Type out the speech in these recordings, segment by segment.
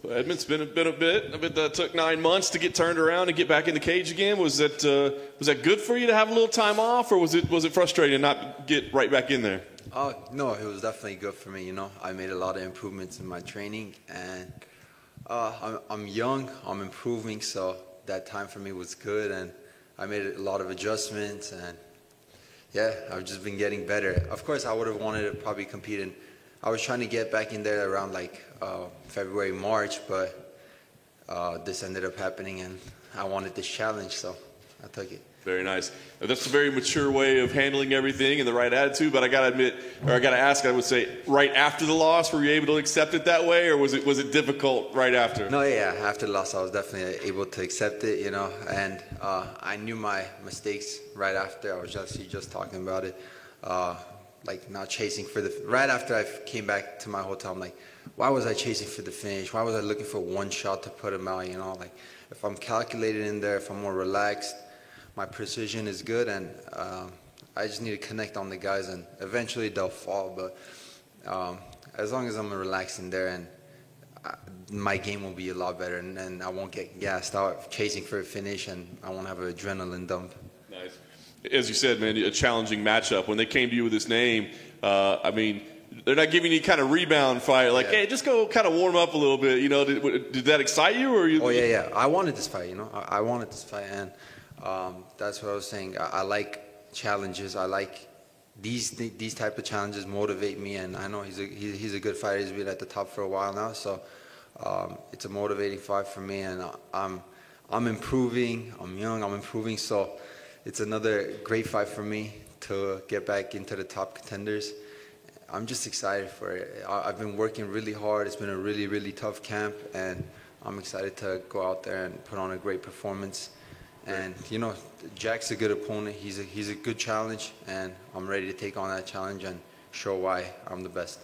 Well, Edmund's been a bit. That took 9 months to get turned around and get back in the cage again. Was that good for you to have a little time off, or was it frustrating to not get right back in there? No, it was definitely good for me. I made a lot of improvements in my training, and I'm young, I'm improving, so that time for me was good, and I made a lot of adjustments, and yeah, I've just been getting better. Of course, I would have wanted to probably compete in. I was trying to get back in there around February, March, but this ended up happening, and I wanted this challenge, so I took it. Very nice. That's a very mature way of handling everything and the right attitude. But I gotta ask. I would say, right after the loss, were you able to accept it that way, or was it difficult right after? No, yeah. After the loss, I was definitely able to accept it, and I knew my mistakes right after. I was just talking about it, not chasing for the. Right after I came back to my hotel, I'm like, why was I chasing for the finish? Why was I looking for one shot to put him out? If I'm calculated in there, if I'm more relaxed. My precision is good, and I just need to connect on the guys, and eventually they'll fall. But as long as I'm relaxed in there, and my game will be a lot better, and then I won't get gassed out chasing for a finish, and I won't have an adrenaline dump. Nice. As you said, man, a challenging matchup. When they came to you with this name, they're not giving you kind of rebound fight, hey, just go kind of warm up a little bit. Did that excite you, or you? Oh yeah. I wanted this fight. I wanted this fight, and. That's what I was saying. I like challenges. I like these type of challenges motivate me, and I know he's a good fighter. He's been at the top for a while now, so it's a motivating fight for me. And I'm improving. I'm young. I'm improving. So it's another great fight for me to get back into the top contenders. I'm just excited for it. I've been working really hard. It's been a really, really tough camp, and I'm excited to go out there and put on a great performance. And Jack's a good opponent. He's a good challenge, and I'm ready to take on that challenge and show why I'm the best.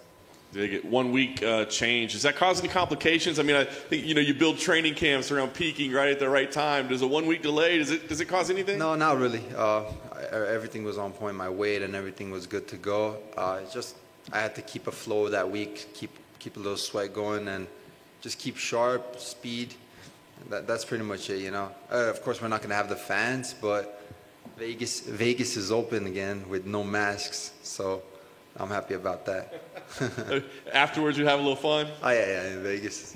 They get 1 week change. Does that cause any complications? I think you build training camps around peaking right at the right time. Does a 1 week delay does it cause anything? No, not really. Everything was on point. My weight and everything was good to go. I had to keep a flow that week, keep a little sweat going, and just keep sharp, speed. That's pretty much it, Of course, we're not going to have the fans, but Vegas is open again with no masks, so I'm happy about that. Afterwards, you have a little fun? Oh, yeah, in Vegas,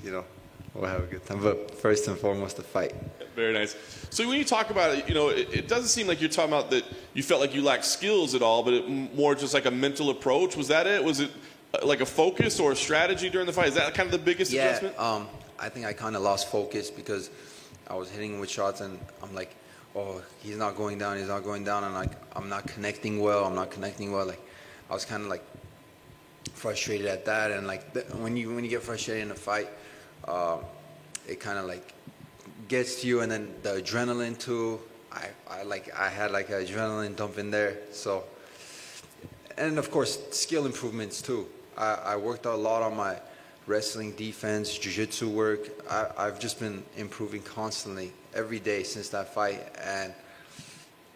we'll have a good time. But first and foremost, the fight. Very nice. So when you talk about it, it doesn't seem like you're talking about that you felt like you lacked skills at all, but more just like a mental approach. Was that it? Was it like a focus or a strategy during the fight? Is that kind of the biggest adjustment? I think I kind of lost focus because I was hitting with shots, and I'm like, oh, he's not going down, and I'm not connecting well. I was kind of frustrated at that, and when you get frustrated in a fight, it kind of gets to you, and then the adrenaline too. I had an adrenaline dump in there, so, and of course skill improvements too. I worked a lot on my wrestling, defense, jiu-jitsu work. I've just been improving constantly every day since that fight, and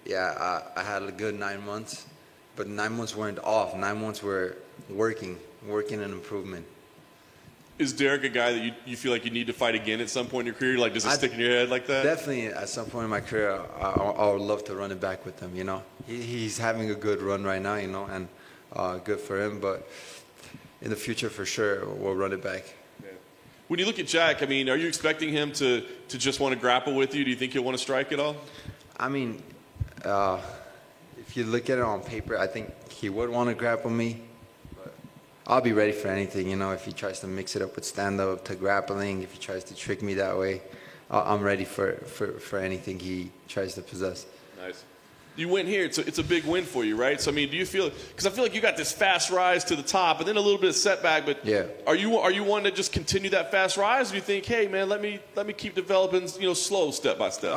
yeah, I had a good 9 months, but 9 months weren't off. 9 months were working and improvement. Is Derek a guy that you feel like you need to fight again at some point in your career? Does it stick in your head like that? Definitely, at some point in my career, I would love to run it back with him. He's having a good run right now. And good for him, but. In the future, for sure, we'll run it back. Yeah. When you look at Jack, are you expecting him to just want to grapple with you? Do you think he'll want to strike at all? If you look at it on paper, I think he would want to grapple me. But I'll be ready for anything, if he tries to mix it up with stand-up to grappling, if he tries to trick me that way, I'm ready for anything he tries to possess. Nice. You win here. It's a big win for you, right? So, do you feel – because I feel like you got this fast rise to the top and then a little bit of setback. But yeah. Are you wanting to just continue that fast rise, or do you think, hey, man, let me keep developing, slow step by step?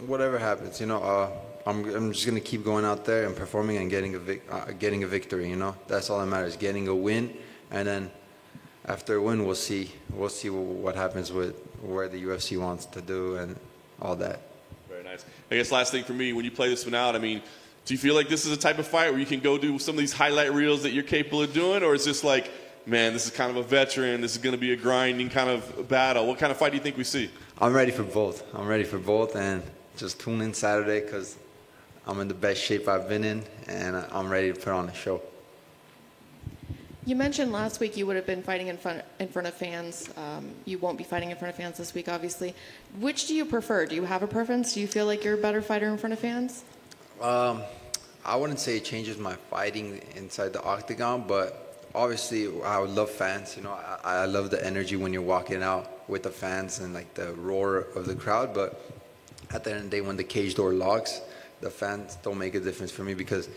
Whatever happens, I'm just going to keep going out there and performing and getting a victory, That's all that matters, getting a win. And then after a win, we'll see what happens with where the UFC wants to do and all that. Very nice. I guess last thing for me, when you play this one out, do you feel like this is a type of fight where you can go do some of these highlight reels that you're capable of doing, or is this like man, this is kind of a veteran, this is going to be a grinding kind of battle? What kind of fight do you think we see? I'm ready for both. I'm ready for both, and just tune in Saturday because I'm in the best shape I've been in, and I'm ready to put on a show. You mentioned last week you would have been fighting in front of fans. You won't be fighting in front of fans this week, obviously. Which do you prefer? Do you have a preference? Do you feel like you're a better fighter in front of fans? I wouldn't say it changes my fighting inside the octagon, but obviously I would love fans. You know, I love the energy when you're walking out with the fans and like the roar of the crowd. But at the end of the day, when the cage door locks, the fans don't make a difference for me because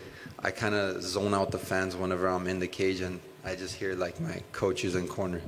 I kind of zone out the fans whenever I'm in the cage and I just hear like my coaches in corner.